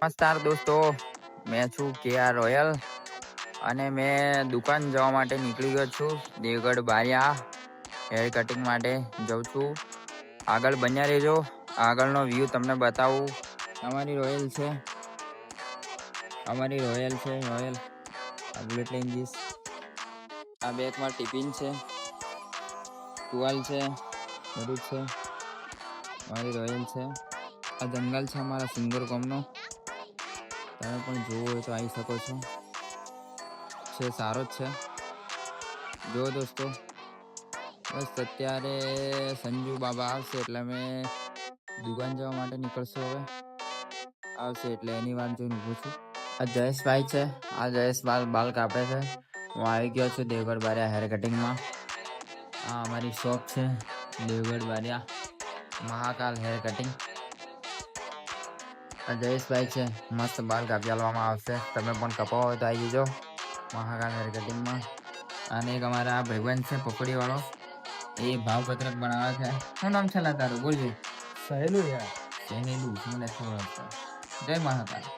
નમસ્કાર દોસ્તો, મેં છું KR રોયલ અને મેં દુકાન જવા માટે નીકળી ગયો છું. દેવગઢ બારિયા હેર કટિંગ માટે જાઉં છું. આગળ બન્યા રહેજો, આગળનો વ્યૂ તમને બતાવું. અમારી રોયલ છે રોયલ આ બુલેટ લઈને જઈશ. આ બેગમાં ટિફિન છે, ટુવાલ છે, બધું છે. અમારી રોયલ છે. આ જંગલ છે અમારા સિંગર કોમનો. તમે પણ જોવો હોય તો આવી શકો છો. છે સારો જ છે. જો દોસ્તો, બસ અત્યારે સંજુ બાબા આવશે એટલે અમે દુકાન જવા માટે નીકળશું. હવે આવશે એટલે એની વાત જોઈને ઊભો છું. આ જયેશભાઈ છે. આ જયેશ બાલ કાપે છે. હું આવી ગયો છું દેવગઢ બારિયા હેર કટિંગમાં. આ અમારી શોપ છે દેવગઢ બારિયા મહાકાલ હેર કટિંગ. આ જયેશભાઈ છે, મસ્ત બાલ કાપી આપવામાં આવશે. તમે પણ કપાવો હોય તો આવી જજો મહાકાલ હેર કટિંગમાં. અને એક અમારા ભાઈબંધ છે પકોડીવાળો, એ ભાવપત્રક બનાવે છે. શું નામ છે તારું? બોલજે. સહેલું યાર. સહેલું. જય મહાકાલ.